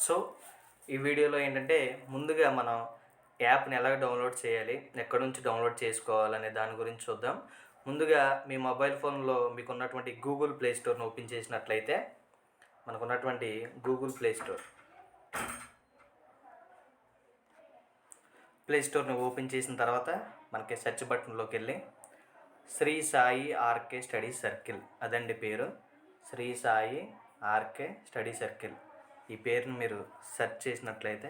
So, ఈ వీడియోలో ఏంటంటే, ముందుగా మనం యాప్‌ని ఎలా డౌన్‌లోడ్ చేయాలి? ఎక్కడి నుంచి డౌన్‌లోడ్ చేసుకోవాలనే దాని గురించి చూద్దాం. ముందుగా మీ మొబైల్ ఫోన్‌లో మీకున్నటువంటి గూగుల్ ప్లే స్టోర్‌ని ఓపెన్ చేసినట్లయితే, మనకున్నటువంటి గూగుల్ ప్లే స్టోర్‌ని ఓపెన్ చేసిన తర్వాత మనకి సెర్చ్ బటన్‌లోకెళ్ళి Shri Sai RK study circle అదండి పేరు. Shri Sai RK study circle. ఈ పేరుని మీరు సెర్చ్ చేసినట్లయితే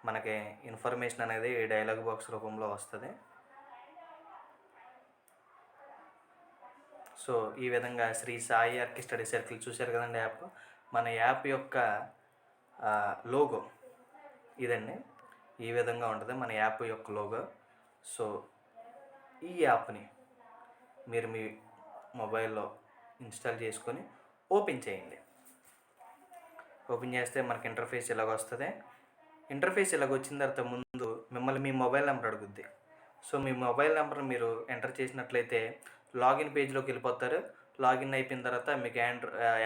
మనకి ఇన్ఫర్మేషన్ అనేది డైలాగ్ బాక్స్ రూపంలో వస్తుంది. సో ఈ విధంగా Shri Sai RK study circle చూశారు కదండి యాప్. మన యాప్ యొక్క లోగో ఇదండి. ఈ విధంగా ఉంటుంది మన యాప్ యొక్క లోగో. సో ఈ యాప్ని మీరు మీ మొబైల్లో ఇన్స్టాల్ చేసుకొని ఓపెన్ చేయండి. ఓపెన్ చేస్తే మనకి ఇంటర్ఫేస్ ఇలాగ వస్తుంది. ఇంటర్ఫేస్ ఇలాగ వచ్చిన తర్వాత ముందు మిమ్మల్ని మీ మొబైల్ నెంబర్ అడుగుద్ది. సో మీ మొబైల్ నెంబర్ని మీరు ఎంటర్ చేసినట్లయితే లాగిన్ పేజ్లోకి వెళ్ళిపోతారు. లాగిన్ అయిపోయిన తర్వాత మీకు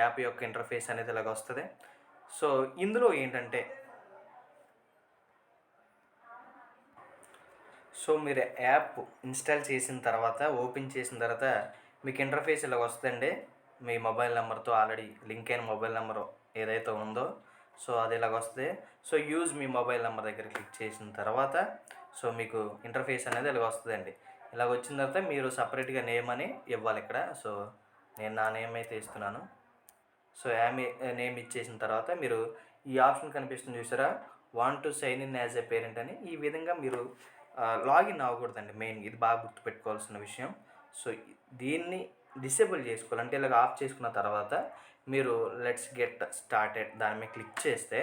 యాప్ యొక్క ఇంటర్ఫేస్ అనేది ఇలాగ వస్తుంది. సో ఇందులో ఏంటంటే మీరు యాప్ ఇన్స్టాల్ చేసిన తర్వాత ఓపెన్ చేసిన తర్వాత మీకు ఇంటర్ఫేస్ ఇలాగ వస్తుందండి. మీ మొబైల్ నెంబర్తో ఆల్రెడీ లింక్ అయిన మొబైల్ నెంబరు ఏదైతే ఉందో సో అది ఇలాగ వస్తుంది. సో యూజ్ మీ మొబైల్ నెంబర్ దగ్గర క్లిక్ చేసిన తర్వాత సో మీకు ఇంటర్ఫేస్ అనేది ఇలాగ వస్తుందండి. ఇలాగ వచ్చిన తర్వాత మీరు సపరేట్గా నేమ్ అని ఇవ్వాలి ఇక్కడ. సో నేను నా నేమ్ అయితే ఇస్తున్నాను. సో నేమ్ ఇచ్చేసిన తర్వాత మీరు ఈ ఆప్షన్ కనిపిస్తుంది చూసారా, want to sign in as a parent అని. ఈ విధంగా మీరు లాగిన్ అవ్వకూడదండి. మెయిన్ ఇది బాగా గుర్తుపెట్టుకోవాల్సిన విషయం. సో దీన్ని డిసేబుల్ చేసుకోవాలి. అంటే ఇలాగ ఆఫ్ చేసుకున్న తర్వాత మీరు లెట్స్ గెట్ స్టార్టెడ్ దాని మీద క్లిక్ చేస్తే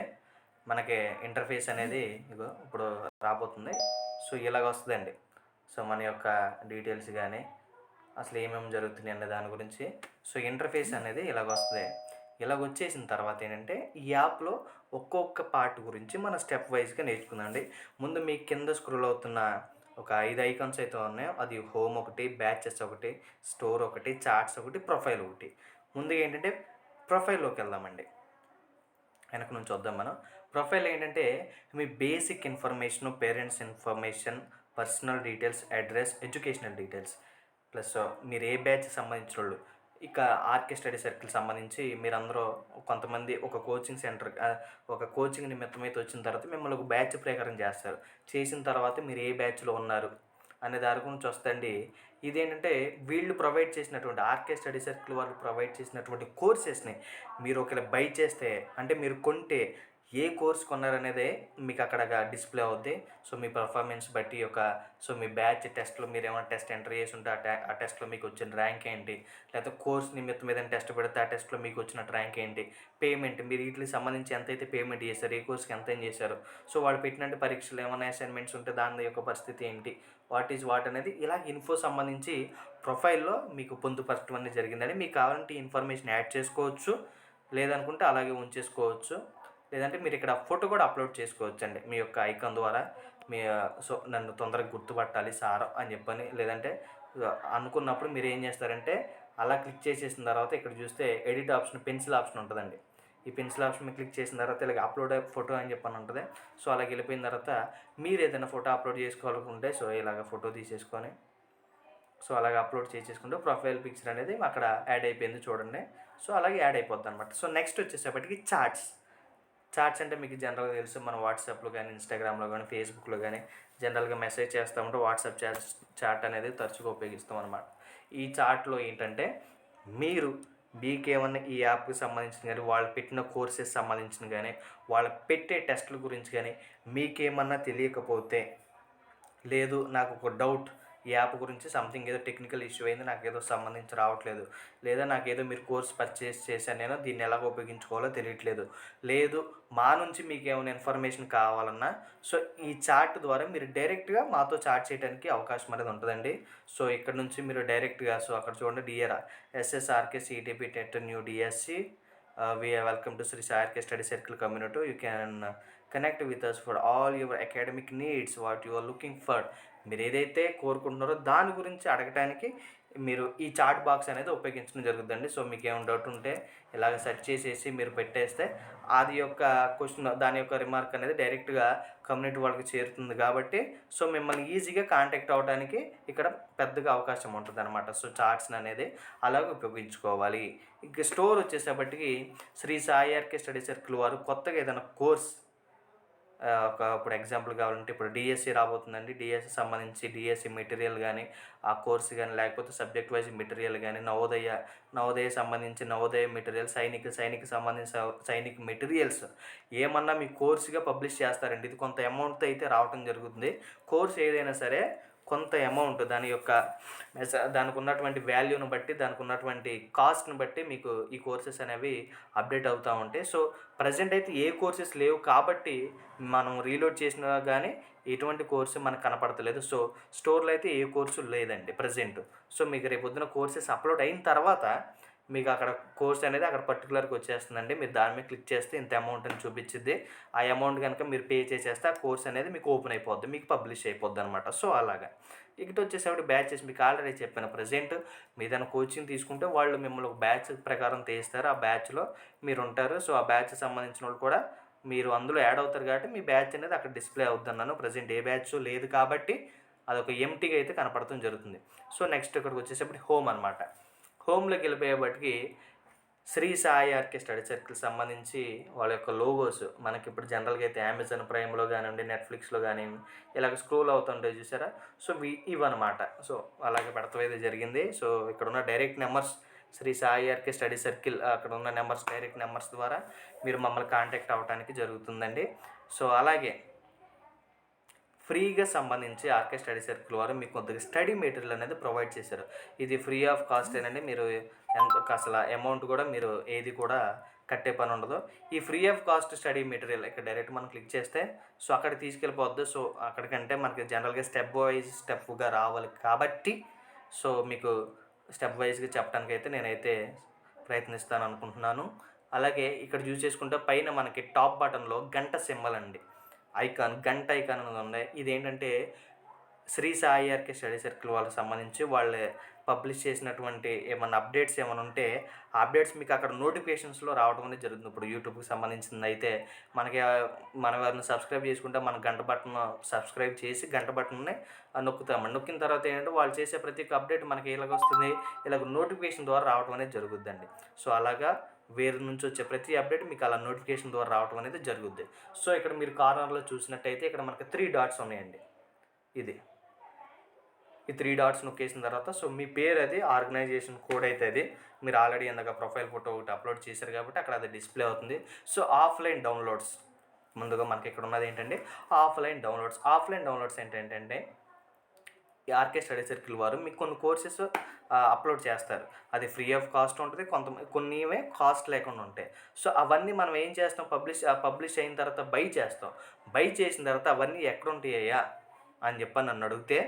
మనకి ఇంటర్ఫేస్ అనేది ఇగో ఇప్పుడు రాబోతుంది. సో ఇలాగ వస్తుందండి. సో మన యొక్క డీటెయిల్స్ కానీ అసలు ఏమేమి జరుగుతున్నాయి అనే దాని గురించి సో ఇంటర్ఫేస్ అనేది ఇలాగ వస్తుంది. ఇలాగ వచ్చేసిన తర్వాత ఏంటంటే ఈ యాప్లో ఒక్కొక్క పార్ట్ గురించి మన స్టెప్ వైజ్గా నేర్చుకుందామండి. ముందు మీ కింద స్క్రోల్ అవుతున్న ఒక 5 ఐకాన్స్ అయితే ఉన్నాయో అది హోమ్ ఒకటి, బ్యాచెస్ ఒకటి, స్టోర్ ఒకటి, చార్ట్స్ ఒకటి, ప్రొఫైల్ ఒకటి. ముందుగా ఏంటంటే ప్రొఫైల్లోకి వెళ్దామండి. వెనక నుంచి వద్దాం మనం. ప్రొఫైల్ ఏంటంటే మీ basic information, parents information, personal details, address, educational details plus మీరు ఏ బ్యాచ్ సంబంధించిన వాళ్ళు. ఇక ఆర్కే స్టడీ సర్కిల్ సంబంధించి మీరందరూ కొంతమంది ఒక కోచింగ్ సెంటర్ ఒక కోచింగ్ నిమిత్తం అయితే వచ్చిన తర్వాత మిమ్మల్ని ఒక బ్యాచ్ ప్రకారం చేస్తారు. చేసిన తర్వాత మీరు ఏ బ్యాచ్లో ఉన్నారు అనే దాని గురించి వస్తండి. ఇదేంటంటే వీళ్ళు ప్రొవైడ్ చేసినటువంటి ఆర్కే స్టడీ సర్కిల్ వాళ్ళు ప్రొవైడ్ చేసినటువంటి కోర్సెస్ని మీరు ఒకవేళ బై చేస్తే అంటే మీరు కొంటే ఏ కోర్స్ కొన్నారనేదే మీకు అక్కడ డిస్ప్లే అవుద్ది. సో మీ పర్ఫార్మెన్స్ బట్టి సో మీ బ్యాచ్ టెస్ట్లో మీరు ఏమైనా టెస్ట్ ఎంటర్ చేసి ఉంటే ఆ టెస్ట్లో మీకు వచ్చిన ర్యాంక్ ఏంటి, లేకపోతే కోర్స్ నిమిత్తం ఏదైనా టెస్ట్ పెడితే ఆ టెస్ట్లో మీకు వచ్చిన ర్యాంక్ ఏంటి, పేమెంట్ మీరు వీటికి సంబంధించి ఎంతైతే పేమెంట్ చేశారు, ఏ కోర్స్కి ఎంత ఏం చేశారు, సో వాళ్ళు పెట్టినట్టు పరీక్షలు ఏమైనా అసైన్మెంట్స్ ఉంటే దాని యొక్క పరిస్థితి ఏంటి, వాట్ అనేది ఇలా ఇన్ఫో సంబంధించి ప్రొఫైల్లో మీకు పొందుపరచడం అనేది జరిగిందని. మీకు కావాలంటే ఇన్ఫర్మేషన్ యాడ్ చేసుకోవచ్చు, లేదనుకుంటే అలాగే ఉంచేసుకోవచ్చు. లేదంటే మీరు ఇక్కడ ఫోటో కూడా అప్లోడ్ చేసుకోవచ్చు అండి మీ యొక్క ఐకాన్ ద్వారా. మీ సో నన్ను తొందరగా గుర్తుపట్టాలి సార్ అని చెప్పని, లేదంటే అనుకున్నప్పుడు మీరు ఏం చేస్తారంటే అలా క్లిక్ చేసేసిన తర్వాత ఇక్కడ చూస్తే ఎడిట్ ఆప్షన్, పెన్సిల్ ఆప్షన్ ఉంటుందండి. ఈ పెన్సిల్ ఆప్షన్ మీద క్లిక్ చేసిన తర్వాత ఇలాగ అప్లోడ్ ఫోటో అని చెప్పని ఉంటుంది. సో అలాగ వెళ్ళిపోయిన తర్వాత మీరు ఏదైనా ఫోటో అప్లోడ్ చేసుకోవాలనుకుంటే సో ఇలాగ ఫోటో తీసేసుకొని సో అలాగ అప్లోడ్ చేసేసుకుంటే ప్రొఫైల్ పిక్చర్ అనేది అక్కడ యాడ్ అయిపోయింది చూడండి. సో అలాగే యాడ్ అయిపోద్ది అనమాట. సో నెక్స్ట్ వచ్చేసేపటికి చార్ట్స్ అంటే మీకు జనరల్గా తెలుసు, మన వాట్సాప్లో కానీ, ఇన్స్టాగ్రామ్లో కానీ, ఫేస్బుక్లో కానీ జనరల్గా మెసేజ్ చేస్తూ ఉంటే వాట్సాప్ చాట్ అనేది తరచుగా ఉపయోగిస్తాం అనమాట. ఈ చాట్లో ఏంటంటే మీకేమన్నా ఈ యాప్కి సంబంధించిన కానీ, వాళ్ళు పెట్టిన కోర్సెస్ సంబంధించిన కానీ, వాళ్ళు పెట్టే టెస్టుల గురించి కానీ మీకేమన్నా తెలియకపోతే, లేదు నాకు ఒక డౌట్ ఈ యాప్ గురించి సంథింగ్ ఏదో టెక్నికల్ ఇష్యూ అయింది, నాకు ఏదో సంబంధించి రావట్లేదు, లేదా నాకేదో మీరు కోర్స్ పర్చేస్ చేశాను నేను దీన్ని ఎలాగ ఉపయోగించుకోవాలో తెలియట్లేదు, లేదు మా నుంచి మీకు ఏమైనా ఇన్ఫర్మేషన్ కావాలన్నా సో ఈ చాట్ ద్వారా మీరు డైరెక్ట్గా మాతో చాట్ చేయడానికి అవకాశం అనేది ఉంటుందండి. సో ఇక్కడ నుంచి మీరు డైరెక్ట్గా సో అక్కడ చూడండి DR SSRK CTP TET new DSC we are welcome to Sri Saarke Study Circle community. You can connect with us for all your academic needs what you are looking for. మీరు ఏదైతే కోరుకుంటున్నారో దాని గురించి అడగటానికి మీరు ఈ చాట్ బాక్స్ అనేది ఉపయోగించడం జరుగుతుందండి. సో మీకు ఏమైనా డౌట్ ఉంటే ఇలాగ సెర్చ్ చేసేసి మీరు పెట్టేస్తే అది యొక్క క్వశ్చన్ దాని యొక్క రిమార్క్ అనేది డైరెక్ట్గా కమ్యూనిటీ వాళ్ళకి చేరుతుంది కాబట్టి సో మిమ్మల్ని ఈజీగా కాంటాక్ట్ అవ్వడానికి ఇక్కడ పెద్దగా అవకాశం ఉంటుంది అనమాట. సో చాట్స్ని అనేది అలాగ ఉపయోగించుకోవాలి. ఇక స్టోర్ వచ్చేసేపటికి Shri Sai RK study circle వారు కొత్తగా ఏదైనా కోర్స్ ఇప్పుడు ఎగ్జాంపుల్ కావాలంటే ఇప్పుడు డిఎస్సి రాబోతుందండి. డిఎస్సి సంబంధించి డిఎస్సి మెటీరియల్ కానీ ఆ కోర్స్ కానీ లేకపోతే సబ్జెక్ట్ వైజ్ మెటీరియల్ కానీ నవోదయ సంబంధించి నవోదయ మెటీరియల్ సైనిక్ సంబంధించిన సైనిక్ మెటీరియల్స్ ఏమన్నా మీ కోర్సుగా పబ్లిష్ చేస్తారండి. ఇది కొంత అమౌంట్ అయితే రావటం జరుగుతుంది. కోర్స్ ఏదైనా సరే కొంత అమౌంట్ దానికి ఉన్నటువంటి వాల్యూని బట్టి దానికి ఉన్నటువంటి కాస్ట్ని బట్టి మీకు ఈ కోర్సెస్ అనేవి అప్డేట్ అవుతూ ఉంటాయి. సో ప్రజెంట్ అయితే ఏ కోర్సెస్ లేవు కాబట్టి మనం రీలోడ్ చేసినా కానీ ఎటువంటి కోర్సు మనకు కనపడతలేదు. సో స్టోర్లో అయితే ఏ కోర్సు లేదండి ప్రజెంట్. సో మీకు రేపు పొద్దున కోర్సెస్ అప్లోడ్ అయిన తర్వాత మీకు అక్కడ కోర్స్ అనేది అక్కడ పర్టికులర్గా వచ్చేస్తుందండి. మీరు దాని మీద క్లిక్ చేస్తే ఇంత అమౌంట్ అని చూపించింది. ఆ అమౌంట్ కనుక మీరు పే చేసేస్తే ఆ కోర్స్ అనేది మీకు ఓపెన్ అయిపోద్ది, మీకు పబ్లిష్ అయిపోద్ది అనమాట. సో అలాగా ఇటు వచ్చేసరికి బ్యాచెస్ మీకు ఆల్రెడీ చెప్పాను. ప్రజెంట్ మీ ఏదైనా కోచింగ్ తీసుకుంటే వాళ్ళు మిమ్మల్ని ఒక బ్యాచ్ ప్రకారం తీస్తారు. ఆ బ్యాచ్లో మీరు ఉంటారు. సో ఆ బ్యాచ్ సంబంధించిన వాళ్ళు కూడా మీరు అందులో యాడ్ అవుతారు కాబట్టి మీ బ్యాచ్ అనేది అక్కడ డిస్ప్లే అవుద్ది అన్నాను. ప్రజెంట్ ఏ బ్యాచ్ లేదు కాబట్టి అదొక ఎంటీగా అయితే కనపడటం జరుగుతుంది. సో నెక్స్ట్ ఇక్కడికి వచ్చేసరికి హోమ్ అనమాట. హోమ్లోకి వెళ్ళిపోయేపటికి Shri Sai RK study circle సంబంధించి వాళ్ళ యొక్క లోగోస్ మనకి ఇప్పుడు జనరల్గా అయితే అమెజాన్ ప్రైమ్లో కానివ్వండి, నెట్ఫ్లిక్స్లో కానివ్వండి ఇలాగ స్క్రోల్ అవుతుంటాయి చూసారా. సో ఇవన్నమాట. సో అలాగే పెడతవేది జరిగింది. సో ఇక్కడ ఉన్న direct numbers Shri Sai RK study circle అక్కడ ఉన్న నెంబర్స్ డైరెక్ట్ నెంబర్స్ ద్వారా మీరు మమ్మల్ని కాంటాక్ట్ అవ్వడానికి జరుగుతుందండి. సో అలాగే ఫ్రీగా సంబంధించి ఆర్కే స్టడీ సర్కిల్ వారు మీకు కొద్దిగా స్టడీ మెటీరియల్ అనేది ప్రొవైడ్ చేశారు. ఇది ఫ్రీ ఆఫ్ కాస్ట్ ఏనండి. మీరు అసలు అమౌంట్ కూడా మీరు ఏది కూడా కట్టే పని ఉండదు. ఈ free of cost study material ఇక్కడ డైరెక్ట్ మనం క్లిక్ చేస్తే సో అక్కడ తీసుకెళ్ళిపోద్దు. సో అక్కడికంటే మనకి జనరల్గా స్టెప్గా రావాలి కాబట్టి సో మీకు స్టెప్ వైజ్గా చెప్పడానికి అయితే నేనైతే ప్రయత్నిస్తాను అనుకుంటున్నాను. అలాగే ఇక్కడ చూస్ చేసుకుంటే పైన మనకి టాప్ బటన్లో గంట సింబల్ అండి, గంట ఐకాన్ అనేది ఉంది. ఇదేంటంటే Shri Sai RK study circle వాళ్ళకి సంబంధించి వాళ్ళు పబ్లిష్ చేసినటువంటి ఏమన్నా అప్డేట్స్ ఏమైనా ఉంటే ఆ అప్డేట్స్ మీకు అక్కడ నోటిఫికేషన్స్లో రావడం అనేది జరుగుతుంది. ఇప్పుడు యూట్యూబ్కి సంబంధించింది అయితే మనకి మనం ఎవరిని సబ్స్క్రైబ్ చేసుకుంటే మన గంట బటన్ సబ్స్క్రైబ్ చేసి గంట బటన్ని నొక్కుతామండి. నొక్కిన తర్వాత ఏంటంటే వాళ్ళు చేసే ప్రతి ఒక్క అప్డేట్ మనకి ఎలాగ వస్తుంది, ఇలాగ నోటిఫికేషన్ ద్వారా రావడం అనేది జరుగుద్దండి. సో అలాగా వేరు నుంచి వచ్చే ప్రతి అప్డేట్ మీకు అలా నోటిఫికేషన్ ద్వారా రావడం అనేది జరుగుద్ది. సో ఇక్కడ మీరు కార్నర్లో చూసినట్టయితే ఇక్కడ మనకి 3 డాట్స్ ఉన్నాయండి. ఈ 3 డాట్స్ నొక్కేసిన తర్వాత సో మీ పేరు అది ఆర్గనైజేషన్ కోడ్ అయితే అది మీరు ఆల్రెడీ ఇందాక ప్రొఫైల్ ఫోటో ఒకటి అప్లోడ్ చేశారు కాబట్టి అక్కడ అది డిస్ప్లే అవుతుంది. సో ఆఫ్లైన్ డౌన్లోడ్స్ ముందుగా మనకి ఇక్కడ ఉన్నది ఏంటంటే ఆఫ్లైన్ డౌన్లోడ్స్ ఏంటంటే ఈ ఆర్కే స్టడీ సర్కిల్ వారు మీకు కొన్ని కోర్సెస్ అప్లోడ్ చేస్తారు. అది ఫ్రీ ఆఫ్ కాస్ట్ ఉంటుంది, కొన్ని కాస్ట్ లేకుండా ఉంటాయి. సో అవన్నీ మనం ఏం చేస్తాం, పబ్లిష్ అయిన తర్వాత బై చేసిన తర్వాత అవన్నీ ఎక్కడ ఉంటాయా అని చెప్పి నన్ను అడిగితే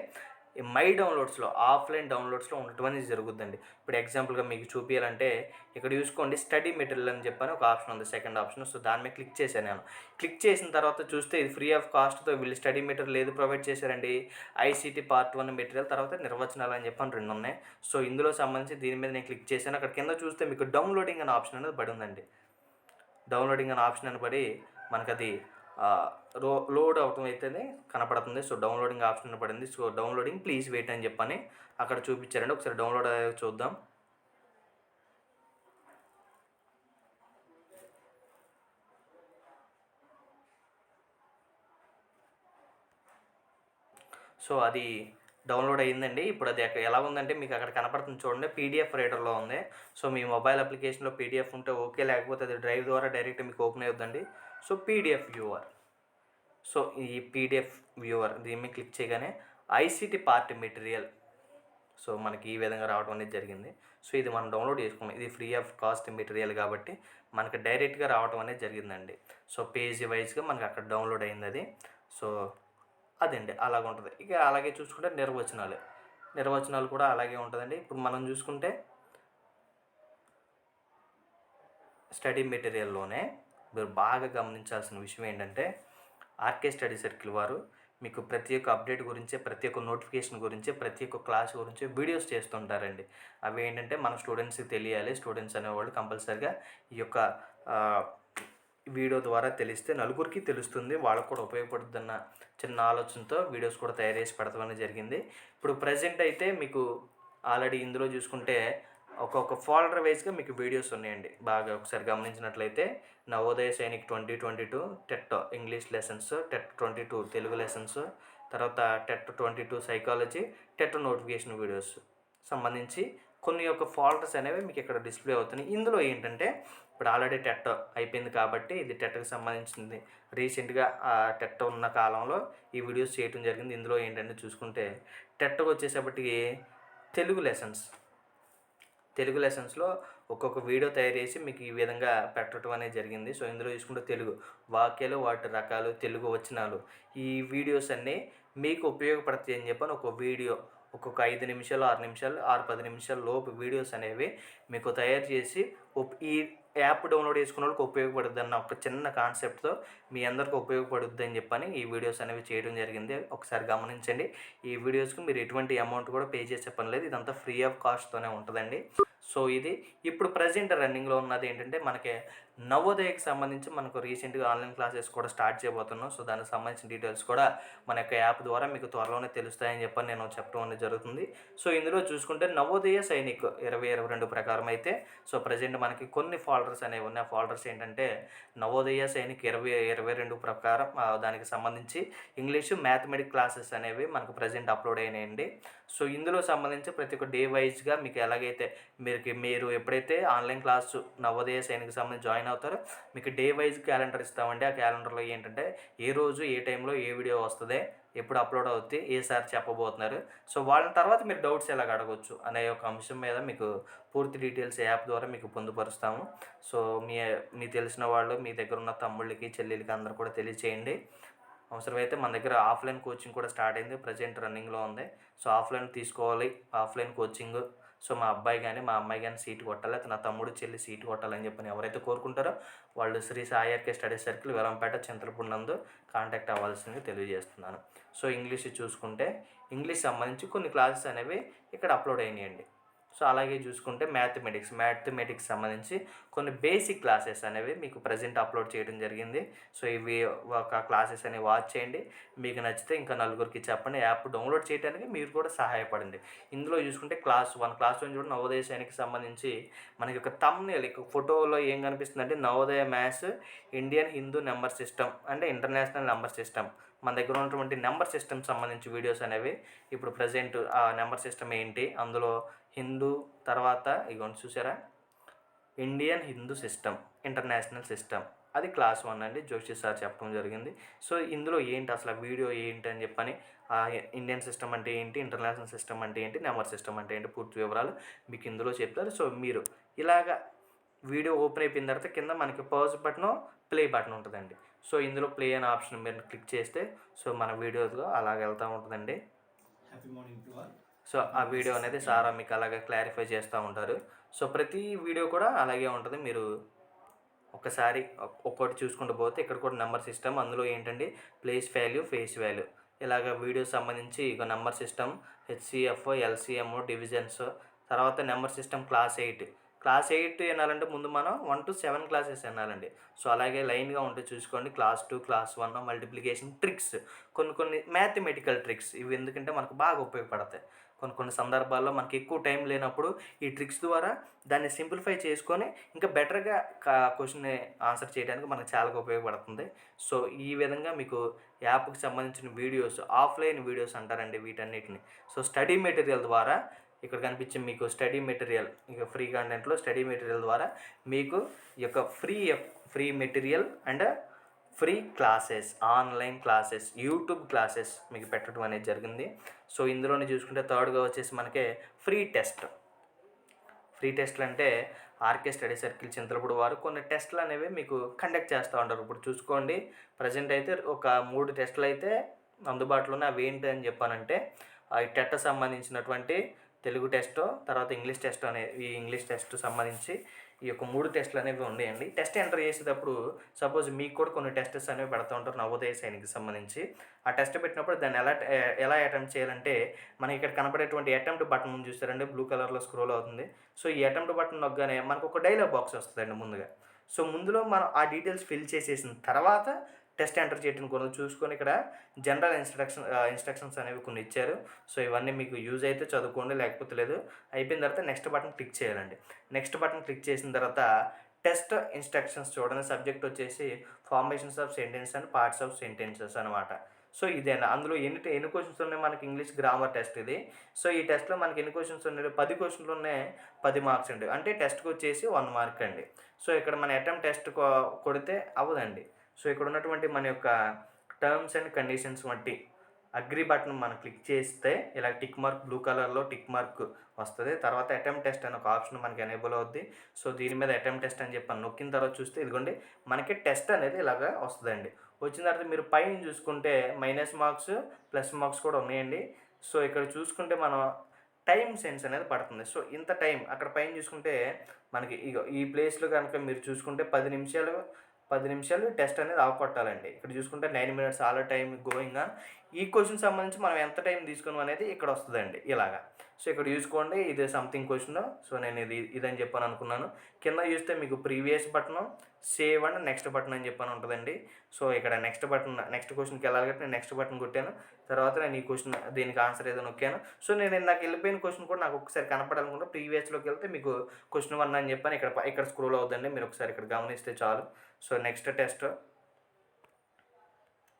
మై డౌన్లోడ్స్లో ఆఫ్లైన్ డౌన్లోడ్స్లో ఉండటం అనేది జరుగుద్దండి. ఇప్పుడు ఎగ్జాంపుల్గా మీకు చూపించాలంటే ఇక్కడ చూసుకోండి, స్టడీ మెటీరియల్ అని చెప్పని ఒక ఆప్షన్ ఉంది, సెకండ్ ఆప్షన్. సో దాని మీద క్లిక్ చేశాను నేను. క్లిక్ చేసిన తర్వాత చూస్తే ఇది ఫ్రీ ఆఫ్ కాస్ట్తో వీళ్ళు స్టడీ మెటీరియల్ ఏది ప్రొవైడ్ చేశారండి, ఐసీటీ పార్ట్ 1 మెటీరియల్, తర్వాత నిర్వచనాలు అని చెప్పని 2 ఉన్నాయి. సో ఇందులో సంబంధించి దీని మీద నేను క్లిక్ చేశాను. అక్కడ కింద చూస్తే మీకు డౌన్లోడింగ్ అనే ఆప్షన్ అనేది పడి ఉందండి. డౌన్లోడింగ్ అనే ఆప్షన్ అని పడి మనకు అది లోడ్ అవటం అయితేనే కనపడుతుంది. సో డౌన్లోడింగ్ ఆప్షన్ పడింది. సో డౌన్లోడింగ్ ప్లీజ్ వెయిట్ అని చెప్పని అక్కడ చూపించారండి. ఒకసారి డౌన్లోడ్ అయ్యాక చూద్దాం. సో అది డౌన్లోడ్ అయ్యిందండి. ఇప్పుడు అది ఎలా ఉందంటే మీకు అక్కడ కనపడుతుంది చూడండి, పీడిఎఫ్ రీడర్లో ఉంది. సో మీ మొబైల్ అప్లికేషన్లో పీడిఎఫ్ ఉంటే ఓకే, లేకపోతే అది డ్రైవ్ ద్వారా డైరెక్ట్ మీకు ఓపెన్ అవుతుందండి. సో పీడిఎఫ్ వ్యూవర్, సో ఈ పీడిఎఫ్ వ్యూవర్ దీని మీద క్లిక్ చేయగానే ఐసీటీ పార్ట్ మెటీరియల్ సో మనకి ఈ విధంగా రావడం అనేది జరిగింది. సో ఇది మనం డౌన్లోడ్ చేసుకున్నాం. ఇది ఫ్రీ ఆఫ్ కాస్ట్ మెటీరియల్ కాబట్టి మనకి డైరెక్ట్గా రావడం అనేది జరిగిందండి. సో పేజీ వైజ్గా మనకి అక్కడ డౌన్లోడ్ అయింది అది. సో అదండి అలాగ ఉంటుంది. ఇక అలాగే చూసుకుంటే నిర్వచనాలు కూడా అలాగే ఉంటుందండి. ఇప్పుడు మనం చూసుకుంటే స్టడీ మెటీరియల్లోనే మీరు బాగా గమనించాల్సిన విషయం ఏంటంటే ఆర్కే స్టడీ సర్కిల్ వారు మీకు ప్రతి ఒక్క అప్డేట్ గురించి, ప్రతి ఒక్క నోటిఫికేషన్ గురించి, ప్రతి ఒక్క క్లాస్ గురించి వీడియోస్ చేస్తుంటారండి. అవి ఏంటంటే మన స్టూడెంట్స్కి తెలియాలి. స్టూడెంట్స్ అనేవాళ్ళు కంపల్సరిగా ఈ యొక్క వీడియో ద్వారా తెలిస్తే నలుగురికి తెలుస్తుంది, వాళ్ళకు కూడా ఉపయోగపడుతుందన్న చిన్న ఆలోచనతో వీడియోస్ కూడా తయారు చేసి పెడతామని జరిగింది. ఇప్పుడు ప్రజెంట్ అయితే మీకు ఆల్రెడీ ఇందులో చూసుకుంటే ఒక్కొక్క ఫోల్డర్ వైజ్గా మీకు వీడియోస్ ఉన్నాయండి. బాగా ఒకసారి గమనించినట్లయితే Navodaya Sainik 2022 TET English lessons, TET 22 Telugu lessons, తర్వాత TET 22 psychology, TET notification videos సంబంధించి కొన్ని యొక్క ఫోల్డర్స్ అనేవి మీకు ఇక్కడ డిస్ప్లే అవుతున్నాయి. ఇందులో ఏంటంటే ఇప్పుడు ఆల్రెడీ టెట్ అయిపోయింది కాబట్టి ఇది టెట్కి సంబంధించింది. రీసెంట్గా ఆ టెట్ ఉన్న కాలంలో ఈ వీడియోస్ చేయడం జరిగింది. ఇందులో ఏంటంటే చూసుకుంటే టెట్కి వచ్చేసప్పటికి తెలుగు లెసన్స్లో ఒక్కొక్క వీడియో తయారు చేసి మీకు ఈ విధంగా పెట్టడం అనేది జరిగింది. సో ఇందులో చూసుకుంటే తెలుగు వాక్యాలు, వాటి రకాలు, తెలుగు వచనాలు, ఈ వీడియోస్ అన్నీ మీకు ఉపయోగపడతాయి అని చెప్పని ఒక వీడియో ఒక్కొక్క 5 నిమిషాలు, 6 నిమిషాలు, 6-10 నిమిషాల లోపు వీడియోస్ అనేవి మీకు తయారు చేసి ఈ యాప్ డౌన్లోడ్ చేసుకున్న వాళ్ళకి ఉపయోగపడుద్ది అన్న ఒక చిన్న కాన్సెప్ట్తో మీ అందరికీ ఉపయోగపడుద్ది అని చెప్పని ఈ వీడియోస్ అనేవి చేయడం జరిగింది. ఒకసారి గమనించండి. ఈ వీడియోస్కి మీరు ఎటువంటి అమౌంట్ కూడా పే చేసే పని లేదు. ఇదంతా ఫ్రీ ఆఫ్ కాస్ట్తోనే ఉంటుందండి. సో ఇది ఇప్పుడు ప్రజెంట్ రన్నింగ్లో ఉన్నది ఏంటంటే మనకి నవోదయకి సంబంధించి మనకు రీసెంట్గా ఆన్లైన్ క్లాసెస్ కూడా స్టార్ట్ చేయబోతున్నాం. సో దానికి సంబంధించిన డీటెయిల్స్ కూడా మన యొక్క యాప్ ద్వారా మీకు త్వరలోనే తెలుస్తాయని చెప్పని నేను చెప్పడం అనేది జరుగుతుంది. సో ఇందులో చూసుకుంటే నవోదయ సైనిక్ 2022 ప్రకారం అయితే సో ప్రజెంట్ మనకి కొన్ని ఫోల్డర్స్ అనేవి ఉన్నాయి. ఫోల్డర్స్ ఏంటంటే నవోదయ సైనిక్ 2022 ప్రకారం దానికి సంబంధించి ఇంగ్లీషు, మ్యాథమెటిక్స్ క్లాసెస్ అనేవి మనకు ప్రజెంట్ అప్లోడ్ అయినాయండి. సో ఇందులో సంబంధించి ప్రతి ఒక్క డే వైజ్గా మీకు ఎలాగైతే మీరు ఎప్పుడైతే ఆన్లైన్ క్లాసు నవోదయ సైనిక్ సంబంధించి జాయిన్ అవుతారో మీకు డే వైజ్ క్యాలెండర్ ఇస్తామండి. ఆ క్యాలెండర్లో ఏంటంటే ఏ రోజు ఏ టైంలో ఏ వీడియో వస్తుంది, ఎప్పుడు అప్లోడ్ అవుతుంది, ఏ సార్ చెప్పబోతున్నారు, సో వాళ్ళ తర్వాత మీరు డౌట్స్ ఎలాగ అడగవచ్చు అనే ఒక అంశం మీద మీకు పూర్తి డీటెయిల్స్ యాప్ ద్వారా మీకు పొందుపరుస్తాము. సో మీ తెలిసిన వాళ్ళు, మీ దగ్గర ఉన్న తమ్ముళ్ళకి, చెల్లెలకి అందరూ కూడా తెలియచేయండి. అవసరమైతే మన దగ్గర ఆఫ్లైన్ కోచింగ్ కూడా స్టార్ట్ అయింది, ప్రజెంట్ రన్నింగ్లో ఉంది. సో ఆఫ్లైన్ తీసుకోవాలి, ఆఫ్లైన్ కోచింగ్. సో మా అబ్బాయి కానీ మా అమ్మాయి కానీ సీటు కొట్టాలి, నా తమ్ముడు చెల్లి సీటు కొట్టాలని చెప్పని ఎవరైతే కోరుకుంటారో వాళ్ళు Shri Sai RK study circle, Velampeta, Chintalapudi నందు కాంటాక్ట్ అవ్వాల్సింది తెలియజేస్తున్నాను. సో ఇంగ్లీష్ చూసుకుంటే ఇంగ్లీష్ సంబంధించి కొన్ని క్లాసెస్ అనేవి ఇక్కడ అప్లోడ్ అయినాయండి. సో అలాగే చూసుకుంటే మ్యాథమెటిక్స్ సంబంధించి కొన్ని బేసిక్ క్లాసెస్ అనేవి మీకు ప్రజెంట్ అప్లోడ్ చేయడం జరిగింది. సో ఇవి ఒక క్లాసెస్ అనేవి వాచ్ చేయండి. మీకు నచ్చితే ఇంకా నలుగురికి చెప్పండి. యాప్ డౌన్లోడ్ చేయడానికి మీరు కూడా సహాయపడండి. ఇందులో చూసుకుంటే క్లాస్ 1 చూడండి, నవోదయ సైనికి సంబంధించి మనకి ఒక థంబ్నెయిల్ ఫోటోలో ఏం కనిపిస్తుందంటే Navodaya maths Indian Hindu number system అంటే ఇంటర్నేషనల్ నెంబర్ సిస్టమ్. మన దగ్గర ఉన్నటువంటి నెంబర్ సిస్టమ్ సంబంధించి వీడియోస్ అనేవి ఇప్పుడు ప్రజెంట్ ఆ నెంబర్ సిస్టమ్ ఏంటి, అందులో హిందూ తర్వాత ఇగోండి చూసారా, Indian Hindu system, international system, అది క్లాస్ 1 అండి. జోషి సార్ చెప్పడం జరిగింది. సో ఇందులో ఏంటి అసలు వీడియో ఏంటి అని చెప్పని, ఇండియన్ సిస్టమ్ అంటే ఏంటి, ఇంటర్నేషనల్ సిస్టమ్ అంటే ఏంటి, నెంబర్ సిస్టమ్ అంటే ఏంటి, పూర్తి వివరాలు మీకు ఇందులో చెప్తారు. సో మీరు ఇలాగా వీడియో ఓపెన్ అయిపోయిన తర్వాత కింద మనకి పాజ్ బటన్, ప్లే బటన్ ఉంటుందండి. సో ఇందులో ప్లే అనే ఆప్షన్ మీరు క్లిక్ చేస్తే సో మన వీడియోలో అలాగ వెళ్తూ ఉంటుందండి. సో ఆ వీడియో అనేది సారా మీకు అలాగే క్లారిఫై చేస్తూ ఉంటారు. సో ప్రతి వీడియో కూడా అలాగే ఉంటుంది. మీరు ఒకసారి ఒక్కొక్కటి చూసుకుంటూ పోతే ఇక్కడ కూడా నెంబర్ సిస్టమ్, అందులో ఏంటంటే ప్లేస్ వాల్యూ, ఫేస్ వాల్యూ, ఇలాగ వీడియో సంబంధించి ఇక number system, HCF, LCM, divisions, తర్వాత నెంబర్ సిస్టమ్ క్లాస్ 8 వినాలంటే ముందు మనం 1 to 7 క్లాసెస్ వినాలండి. సో అలాగే లైన్గా ఉంటే చూసుకోండి. క్లాస్ 2, క్లాస్ 1 మల్టిప్లికేషన్ ట్రిక్స్, కొన్ని మ్యాథమెటికల్ ట్రిక్స్, ఇవి ఎందుకంటే మనకు బాగా ఉపయోగపడతాయి. కొన్ని సందర్భాల్లో మనకి ఎక్కువ టైం లేనప్పుడు ఈ ట్రిక్స్ ద్వారా దాన్ని సింప్లిఫై చేసుకొని ఇంకా బెటర్గా క్వశ్చన్ని ఆన్సర్ చేయడానికి మనకు చాలా ఉపయోగపడుతుంది. సో ఈ విధంగా మీకు యాప్కి సంబంధించిన వీడియోస్, ఆఫ్లైన్ వీడియోస్ అంటారండి వీటన్నిటిని. సో స్టడీ మెటీరియల్ ద్వారా ఇక్కడ కనిపించే మీకు స్టడీ మెటీరియల్, ఇక ఫ్రీ కంటెంట్లో స్టడీ మెటీరియల్ ద్వారా మీకు ఈ యొక్క free material and free classes, online classes, YouTube classes మీకు పెట్టడం అనేది జరిగింది. సో ఇందులోనే చూసుకుంటే థర్డ్గా వచ్చేసి మనకి ఫ్రీ టెస్ట్లు అంటే ఆర్కే స్టడీ సర్కిల్ చింతలపూడి వారు కొన్ని టెస్ట్లు అనేవి మీకు కండక్ట్ చేస్తూ ఉంటారు. ఇప్పుడు చూసుకోండి, ప్రజెంట్ అయితే ఒక 3 టెస్టులు అయితే అందుబాటులోనే. అవి ఏంటి అని చెప్పానంటే ఈ టెట్ సంబంధించినటువంటి తెలుగు టెస్ట్, తర్వాత ఇంగ్లీష్ టెస్ట్ ఈ ఇంగ్లీష్ టెస్ట్ సంబంధించి ఈ యొక్క 3 టెస్టులు అనేవి ఉన్నాయండి. టెస్ట్ ఎంటర్ చేసేటప్పుడు సపోజ్ మీకు కూడా కొన్ని టెస్టెస్ అనేవి పెడతా ఉంటారు నవోదయ సైనిక్‌కి సంబంధించి. ఆ టెస్ట్ పెట్టినప్పుడు దాన్ని ఎలా అటెంప్ట్ చేయాలంటే, మనకి ఇక్కడ కనపడేటువంటి అటెంప్ట్ బటన్ ఉంది చూసారండి, బ్లూ కలర్‌లో స్క్రోల్ అవుతుంది. సో, ఈ అటెంప్ట్ బటన్ నొక్కగానే మనకొక డైలాగ్ బాక్స్ వస్తదండి ముందుగా. సో, ముందులో మనం ఆ డీటెయిల్స్ ఫిల్ చేసేసిన తర్వాత టెస్ట్ ఎంటర్ చేయడం కొన్ని చూసుకొని ఇక్కడ జనరల్ ఇన్‌స్ట్రక్షన్స్ అనేవి కొన్ని ఇచ్చారు. సో, ఇవన్నీ మీకు యూజ్ అయితే చదువుకోండి, లేకపోతే లేదు. అయిపోయిన తర్వాత నెక్స్ట్ బటన్ క్లిక్ చేయాలండి. నెక్స్ట్ బటన్ క్లిక్ చేసిన తర్వాత టెస్ట్ ఇన్‌స్ట్రక్షన్స్ చూడండి. సబ్జెక్ట్ వచ్చేసి formations of sentence and parts of sentences అనమాట. సో, ఇదేనా అందులో ఎన్ని క్వెషన్స్ ఉన్నాయి మనకి ఇంగ్లీష్ గ్రామర్ టెస్ట్ ఇది. సో, ఈ టెస్ట్‌లో మనకి ఎన్ని క్వెషన్స్ ఉన్నాయి? 10 క్వెషన్‌లు ఉన్నాయి. 10 మార్క్స్ అండి. అంటే టెస్ట్‌కి వచ్చేసి 1 మార్క్ అండి. సో, ఇక్కడ మన అటెంప్ట్ టెస్ట్ కొడితే అవ్వదండి. సో, ఇక్కడ ఉన్నటువంటి మన యొక్క టర్మ్స్ అండ్ కండిషన్స్ వంటి అగ్రీ బటన్ మనం క్లిక్ చేస్తే ఇలా టిక్ మార్క్ బ్లూ కలర్‌లో టిక్ మార్క్ వస్తది. తర్వాత అటెంప్ట్ టెస్ట్ అనే ఒక ఆప్షన్ మనకి ఎనేబుల్ అవుద్ది. సో, దీని మీద అటెంప్ట్ టెస్ట్ అని చెప్పి నొక్కిన తర్వాత చూస్తే ఇదిగోండి మనకి టెస్ట్ అనేది ఇలాగా వస్తదండి. వచ్చిన తర్వాత మీరు పైన చూసుకుంటే మైనస్ మార్క్స్, ప్లస్ మార్క్స్ కూడా ఉన్నాయండి. సో, ఇక్కడ చూసుకుంటే మనం టైమ్ సెన్స్ అనేది పడుతుంది. సో, ఇంత టైం అక్కడ పైన చూసుకుంటే మనకి ఇగో ఈ ప్లేస్‌లో గనుక మీరు చూసుకుంటే 10 నిమిషాలు టెస్ట్ అనేది అవకొట్టాలండి. ఇక్కడ చూసుకుంటే 9 minutes all time going on. ఈ క్వెషన్‌కి సంబంధించి మనం ఎంత టైం తీసుకున్నాం అనేది ఇక్కడ వస్తదండి ఇలాగా. సో, ఇక్కడ చూసుకోండి ఇది సంథింగ్ క్వెషన్. సో, నేను ఇదని చెప్పని అనుకున్నాను. కింద చూస్తే మీకు previous button, save and next button అని చెప్పని ఉంటదండి. సో, ఇక్కడ నెక్స్ట్ క్వెషన్‌కి వెళ్ళాలి కాబట్టి నేను నెక్స్ట్ బటన్ కొట్టాను. తర్వాత నేను ఈ క్వెషన్ దీనికి ఆన్సర్ ఏదో నొక్కాను. సో, నేను ఇందాక వెళ్ళిపోయిన క్వెషన్ కూడా నాకు ఒకసారి కనపడాలనుకుంటే ప్రీవియస్‌లోకి వెళ్తే మీకు క్వెషన్ 1 అని చెప్పని ఇక్కడ స్క్రోల్ అవుద్దండి. మీరు ఒకసారి ఇక్కడ గమనిస్తే చాలు. So, next test.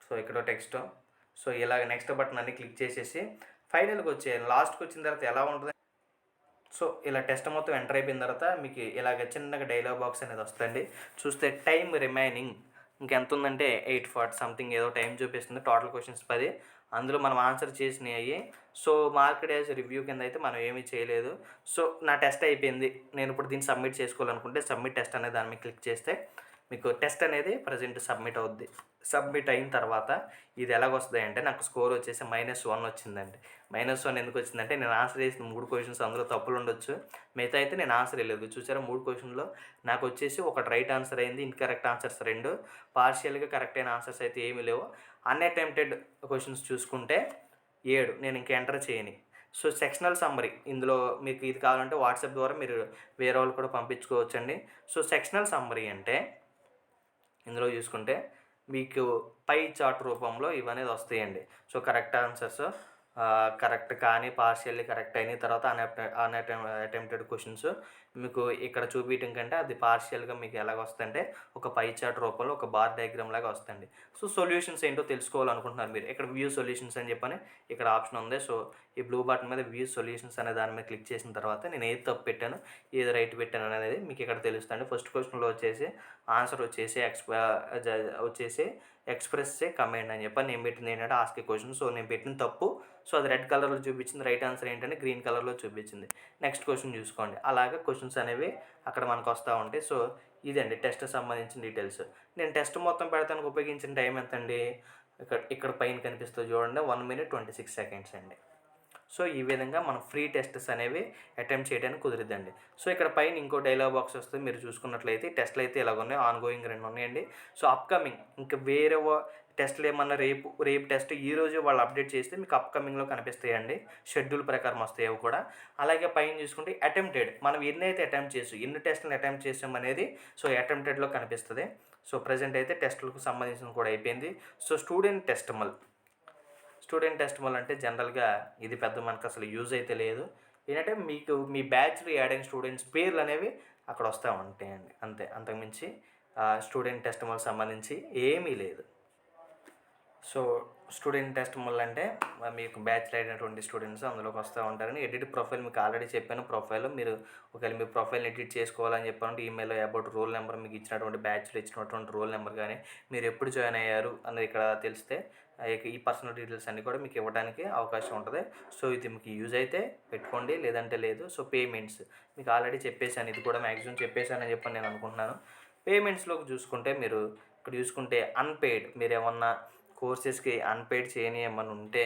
సో, ఇక్కడ టెక్స్ట్. సో, ఇలాగ నెక్స్ట్ బటన్ అన్ని క్లిక్ చేసేసి ఫైనల్‌కి వచ్చేయాలి. లాస్ట్‌కి వచ్చిన తర్వాత ఎలా ఉంటది? సో, ఇలా టెస్ట్ మొత్తం ఎంటర్ అయిపోయిన తర్వాత మీకు ఇలాగ చిన్నగా డైలాగ్ బాక్స్ అనేది వస్తదండి. చూస్తే టైమ్ రిమైనింగ్ ఇంకెంత ఉందంటే 8:40 సంథింగ్ ఏదో టైం చూపిస్తుంది. Total questions 10. అందులో మనం ఆన్సర్ చేసినయి. సో, మార్క్డ్ యాజ్ రివ్యూ కింద అయితే మనం ఏమీ చేయలేదు. సో, నా టెస్ట్ అయిపోయింది. నేను ఇప్పుడు దీన్ని సబ్మిట్ చేసుకోవాలనుకుంటే సబ్మిట్ టెస్ట్ అనే దాని మీద క్లిక్ చేస్తే మీకు టెస్ట్ అనేది ప్రెజెంట్ సబ్మిట్ అవుద్ది. సబ్మిట్ అయిన తర్వాత ఇది ఎలాగొస్తదంటే నాకు స్కోర్ వచ్చేసి -1 వచ్చిందండి. -1 ఎందుకు వచ్చిందంటే నేను ఆన్సర్ చేసిన 3 క్వెషన్స్ అందులో తప్పులు ఉండొచ్చు. మిగతా అయితే నేను ఆన్సర్ వేయలేదు. చూసారా 3 క్వెషన్‌లో నాకు వచ్చేసి ఒకటి రైట్ ఆన్సర్ అయింది. Incorrect answers 2. పార్షియల్‌గా కరెక్ట్ అయిన ఆన్సర్స్ అయితే ఏమీ లేవు. అన్‌అటెంప్టెడ్ క్వెషన్స్ చూసుకుంటే 7 నేను ఇంక ఎంటర్ చేయని. సో, సెక్షనల్ సమ్మరీ ఇందులో మీకు ఇది కావాలంటే వాట్సాప్ ద్వారా మీరు వేరే వాళ్ళకి కూడా పంపించుకోవచ్చండి. సో, సెక్షనల్ సమ్మరీ అంటే ఇందులో చూసుకుంటే మీకు పై చార్ట్ రూపంలో ఇవనేది వస్తాయండి. సో, కరెక్ట్ ఆన్సర్స్, కరెక్ట్ కానీ, పార్షియల్లీ కరెక్ట్ అయిన తర్వాత అటెంప్టెడ్ క్వెషన్స్ మీకు ఇక్కడ చూపించడం కంటే అది పార్షియల్‌గా మీకు ఎలాగొస్తదంటే ఒక పై చార్ట్ రూపంలో ఒక బార్ డయాగ్రామ్ లాగా వస్తదండి. సో, సొల్యూషన్స్ ఏంటో తెలుసుకోవాలనుకుంటున్నారు మీరు. ఇక్కడ వ్యూ సొల్యూషన్స్ అని చెప్పని ఇక్కడ ఆప్షన్ ఉంది. సో, ఈ బ్లూ బటన్ మీద వ్యూ సొల్యూషన్స్ అనే దాని మీద క్లిక్ చేసిన తర్వాత నేను ఏది తప్పు పెట్టాను, ఏది రైట్ పెట్టాను అనేది మీకు ఇక్కడ తెలుస్తదండి. ఫస్ట్ క్వెషన్‌లో వచ్చేసి ఆన్సర్ వచ్చేసి ఎక్స్‌ప్రెస్ ఏ కమాండ్ అని చెప్పని నేను పెట్టింది ఏంటంటే ఆస్క్ ఏ క్వెషన్. సో, నేను పెట్టిన తప్పు. సో, అది రెడ్ కలర్‌లో చూపించింది. రైట్ ఆన్సర్ ఏంటంటే గ్రీన్ కలర్‌లో చూపించింది. నెక్స్ట్ క్వెషన్ చూసుకోండి. అలాగా క్వెషన్స్ అనేవి అక్కడ మనకు వస్తూ ఉంటాయి. సో, ఇదండి టెస్ట్‌కి సంబంధించిన డీటెయిల్స్. నేను టెస్ట్ మొత్తం పెడతానికి ఉపయోగించిన టైం ఎంతండి? ఇక్కడ పైన కనిపిస్తుంది చూడండి 1 మినిట్ 26 సెకండ్స్ అండి. సో, ఈ విధంగా మనం ఫ్రీ టెస్ట్స్ అనేవి అటెంప్ట్ చేయడానికి కుదిరిద్దండి. సో, ఇక్కడ పైన ఇంకో డైలాగ్ బాక్స్ వస్తుంది. మీరు చూసుకున్నట్లయితే టెస్ట్‌లు అయితే ఇలాగున్నాయి. ఆన్‌గోయింగ్ 2 ఉన్నాయండి. సో, అప్‌కమింగ్ ఇంకా వేరే టెస్ట్‌లు ఏమన్నా రేపు టెస్ట్ ఈరోజు వాళ్ళు అప్డేట్ చేస్తే మీకు అప్‌కమింగ్‌లో కనిపిస్తాయండి. షెడ్యూల్ ప్రకారం వస్తాయి అవి కూడా. అలాగే పైన చూసుకుంటే అటెంప్టెడ్ మనం ఎన్నైతే ఎన్ని టెస్ట్‌లను అటెంప్ట్ చేసామనేది సో, అటెంప్టెడ్‌లో కనిపిస్తది. సో, ప్రెజెంట్ అయితే టెస్ట్‌లకు సంబంధించింది కూడా అయిపోయింది. సో, స్టూడెంట్ టెస్టిమల్ అంటే జనరల్‌గా ఇది పెద్ద మనకు అసలు యూజ్ అయితే లేదు. ఏంటంటే మీకు మీ బ్యాచ్‌లో యాడ్ అయిన స్టూడెంట్స్ పేర్లు అనేవి అక్కడ వస్తా ఉంటాయండి. అంతే. అంతకుమించి స్టూడెంట్ టెస్టిమల్ సంబంధించి ఏమీ లేదు. సో, స్టూడెంట్ టెస్టిమల్ అంటే మీకు బ్యాచ్‌లో అయినటువంటి స్టూడెంట్స్ అందులోకి వస్తూ ఉంటారని. ఎడిట్ ప్రొఫైల్ మీకు ఆల్రెడీ చెప్పాను. ప్రొఫైల్ మీరు ఒకవేళ మీ ప్రొఫైల్‌ని ఎడిట్ చేసుకోవాలని చెప్పాలంటే ఈమెయిల్‌లో అబౌట్ రోల్ నెంబర్ మీకు ఇచ్చినటువంటి బ్యాచ్‌లో ఇచ్చినటువంటి రోల్ నెంబర్ కానీ, మీరు ఎప్పుడు జాయిన్ అయ్యారు అన్నది ఇక్కడ తెలిస్తే ఈ పర్సనల్ డీటెయిల్స్ అన్నీ కూడా మీకు ఇవ్వడానికి అవకాశం ఉంటుంది. సో, ఇది మీకు యూజ్ అయితే పెట్టుకోండి, లేదంటే లేదు. సో, పేమెంట్స్ మీకు ఆల్రెడీ చెప్పేసాను. ఇది కూడా మ్యాక్సిమం చెప్పేసానని చెప్పని నేను అనుకుంటున్నాను. పేమెంట్స్‌లోకి చూసుకుంటే మీరు ఇక్కడ చూసుకుంటే అన్‌పెయిడ్ మీరేమన్నా కోర్సెస్‌కి అన్‌పెయిడ్ చేయనివి ఏమన్నా ఉంటే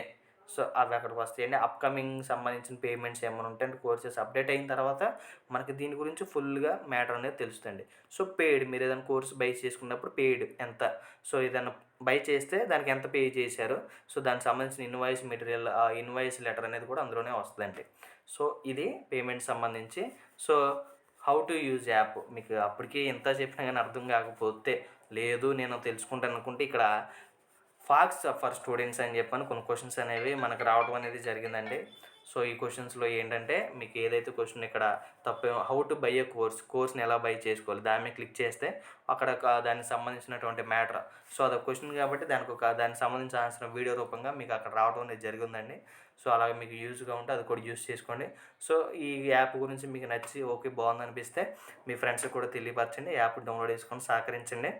సో అవి అక్కడికి వస్తాయండి. అప్కమింగ్ సంబంధించిన పేమెంట్స్ ఏమైనా ఉంటే అంటే కోర్సెస్ అప్డేట్ అయిన తర్వాత మనకి దీని గురించి ఫుల్గా మ్యాటర్ అనేది తెలుస్తుంది. సో పెయిడ్ మీరు ఏదైనా కోర్స్ బై చేసుకున్నప్పుడు పెయిడ్ ఎంత, సో ఏదైనా బై చేస్తే దానికి ఎంత పే చేశారు, సో దానికి సంబంధించిన ఇన్వాయిస్ మెటీరియల్, ఆ ఇన్వాయిస్ లెటర్ అనేది కూడా అందులోనే వస్తుందండి. సో ఇది పేమెంట్ సంబంధించి. So how to use app మీకు అప్పటికి ఎంత చెప్పినా కానీ అర్థం కాకపోతే, లేదు నేను తెలుసుకుంటాను అనుకుంటే ఇక్కడ ఫాక్స్ ఫర్ స్టూడెంట్స్ అని చెప్పని కొన్ని క్వశ్చన్స్ అనేవి మనకు రావడం అనేది జరిగిందండి. సో ఈ క్వశ్చన్స్లో ఏంటంటే మీకు ఏదైతే క్వశ్చన్ ఇక్కడ తప్ప హౌ టు బై ఏ కోర్స్ని ఎలా బై చేసుకోవాలి దాని మీద క్లిక్ చేస్తే అక్కడ దానికి సంబంధించినటువంటి మ్యాటర్, సో అదొక క్వశ్చన్ కాబట్టి దానికి సంబంధించిన ఆన్సర్ వీడియో రూపంగా మీకు అక్కడ రావడం అనేది జరిగిందండి. సో అలాగే మీకు యూజ్గా ఉంటే అది కూడా యూజ్ చేసుకోండి. సో ఈ యాప్ గురించి మీకు నచ్చి ఓకే బాగుంది అనిపిస్తే మీ ఫ్రెండ్స్కి కూడా తెలియపరచండి, యాప్ డౌన్లోడ్ చేసుకొని సహకరించండి.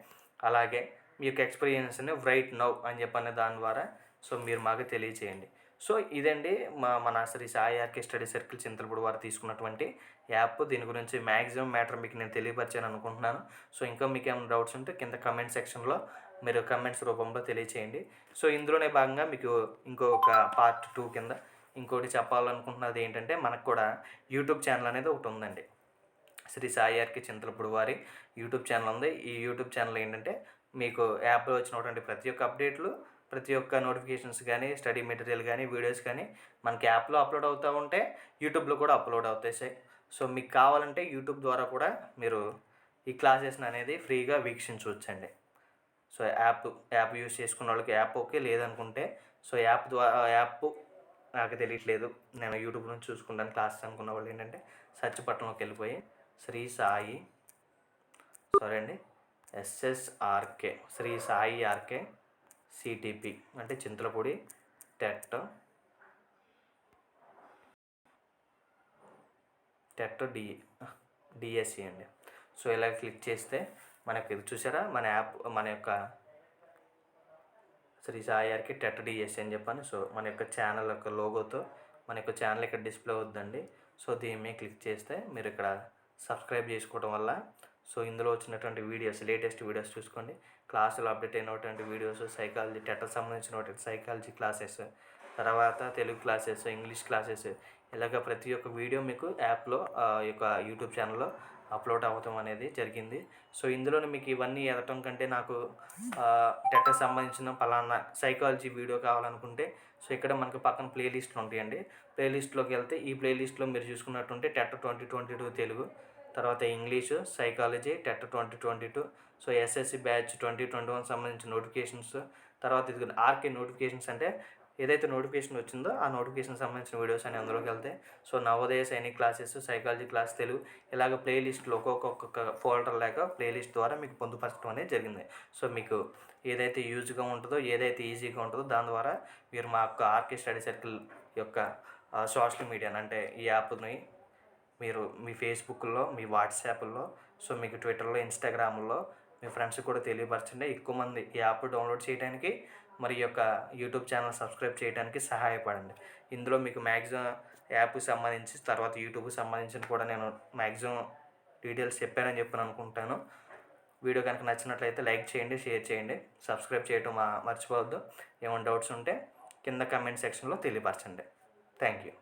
అలాగే మీ యొక్క ఎక్స్పీరియన్స్ని రైట్ నౌ అని చెప్పనే దాని ద్వారా సో మీరు మాకు తెలియచేయండి. సో ఇదండి మన Shri Sai RK study circle Chintalapudi వారు తీసుకున్నటువంటి యాప్. దీని గురించి మ్యాక్సిమం మ్యాటర్ మీకు నేను తెలియపరిచాను అనుకుంటున్నాను. సో ఇంకా మీకు ఏమైనా డౌట్స్ ఉంటే కింద కమెంట్ సెక్షన్లో మీరు కమెంట్స్ రూపంలో తెలియచేయండి. సో ఇందులోనే భాగంగా మీకు ఇంకొక పార్ట్ 2 కింద ఇంకోటి చెప్పాలనుకుంటున్నది ఏంటంటే మనకు కూడా యూట్యూబ్ ఛానల్ అనేది ఒకటి ఉందండి. శ్రీ సాయి ఆర్కే చింతలపూడి వారి యూట్యూబ్ ఛానల్ ఉంది. ఈ యూట్యూబ్ ఛానల్ ఏంటంటే మీకు యాప్లో వచ్చినటువంటి ప్రతి ఒక్క అప్డేట్లు, ప్రతి ఒక్క నోటిఫికేషన్స్ కానీ, స్టడీ మెటీరియల్ కానీ, వీడియోస్ కానీ మనకి యాప్లో అప్లోడ్ అవుతూ ఉంటే యూట్యూబ్లో కూడా అప్లోడ్ అవుతాయి సార్. సో మీకు కావాలంటే యూట్యూబ్ ద్వారా కూడా మీరు ఈ క్లాసెస్ని అనేది ఫ్రీగా వీక్షించవచ్చండి. సో యాప్ యూజ్ చేసుకున్న వాళ్ళకి యాప్ ఓకే, లేదనుకుంటే సో యాప్ నాకు తెలియట్లేదు నేను యూట్యూబ్ నుంచి చూసుకుంటాను క్లాసెస్ అనుకున్న వాళ్ళు ఏంటంటే సెర్చ్ బటన్లోకి వెళ్ళిపోయి Shri Sai SSRK Shri Sai RK CTP అంటే చింతలపూడి టెట్ DSE అండి. సో ఇలా క్లిక్ చేస్తే మనకి ఇది చూసారా మన యాప్, మన యొక్క Shri Sai RK TET DSE అని చెప్పాను. సో మన యొక్క ఛానల్ యొక్క లోగోతో మన యొక్క ఛానల్ ఇక్కడ డిస్ప్లే అవుతుందండి. సో దీని మీద క్లిక్ చేస్తే మీరు ఇక్కడ సబ్స్క్రైబ్ చేసుకోవడం వల్ల సో ఇందులో వచ్చినటువంటి వీడియోస్, లేటెస్ట్ వీడియోస్ చూసుకోండి. క్లాసులు అప్డేట్ అయినటువంటి వీడియోస్, సైకాలజీ టెట్కి సంబంధించినటువంటి సైకాలజీ క్లాసెస్, తర్వాత తెలుగు క్లాసెస్, ఇంగ్లీష్ క్లాసెస్, ఇలాగ ప్రతి ఒక్క వీడియో మీకు యాప్లో యొక్క యూట్యూబ్ ఛానల్లో అప్లోడ్ అవ్వటం అనేది జరిగింది. సో ఇందులోనే మీకు ఇవన్నీ ఎదటం కంటే నాకు టెట్కి సంబంధించిన పలానా సైకాలజీ వీడియో కావాలనుకుంటే సో ఇక్కడ మనకు పక్కన ప్లేలిస్ట్లు ఉంటాయండి. ప్లేలిస్ట్లోకి వెళ్తే ఈ ప్లేలిస్ట్లో మీరు చూసుకున్నట్టుంటే టెట్ 2022 తెలుగు, తర్వాత English, psychology TET 2022, so SSC batch 2021 సంబంధించిన నోటిఫికేషన్స్, తర్వాత ఇది ఆర్కే నోటిఫికేషన్స్ అంటే ఏదైతే నోటిఫికేషన్ వచ్చిందో ఆ నోటిఫికేషన్ సంబంధించిన వీడియోస్ అని అందులోకి వెళ్తే so Navodaya Sainik classes, psychology class, Telugu ఇలాగ ప్లేలిస్ట్లో ఒక్కొక్క ఫోల్డర్ లేక ప్లేలిస్ట్ ద్వారా మీకు పొందుపరచడం అనేది జరిగింది. సో మీకు ఏదైతే యూజ్గా ఉంటుందో, ఏదైతే ఈజీగా ఉంటుందో దాని ద్వారా మీరు మా యొక్క ఆర్కే స్టడీ సర్కిల్ యొక్క సోషల్ మీడియాని అంటే ఈ యాప్ని మీరు మీ ఫేస్బుక్లో, మీ వాట్సాప్లో, సో మీకు ట్విట్టర్లో, ఇన్స్టాగ్రామ్లో మీ ఫ్రెండ్స్కి కూడా తెలియపరచండి. ఎక్కువ మంది ఈ యాప్ డౌన్లోడ్ చేయడానికి మరి యొక్క యూట్యూబ్ ఛానల్ సబ్స్క్రైబ్ చేయడానికి సహాయపడండి. ఇందులో మీకు మ్యాక్సిమం యాప్కి సంబంధించి తర్వాత యూట్యూబ్కి సంబంధించిన కూడా నేను మ్యాక్సిమం డీటెయిల్స్ చెప్పానని అనుకుంటాను. వీడియో కనుక నచ్చినట్లయితే లైక్ చేయండి, షేర్ చేయండి, సబ్స్క్రైబ్ చేయడం మర్చిపోవద్దు. ఏమైనా డౌట్స్ ఉంటే కింద కమెంట్ సెక్షన్లో తెలియపరచండి. Thank you.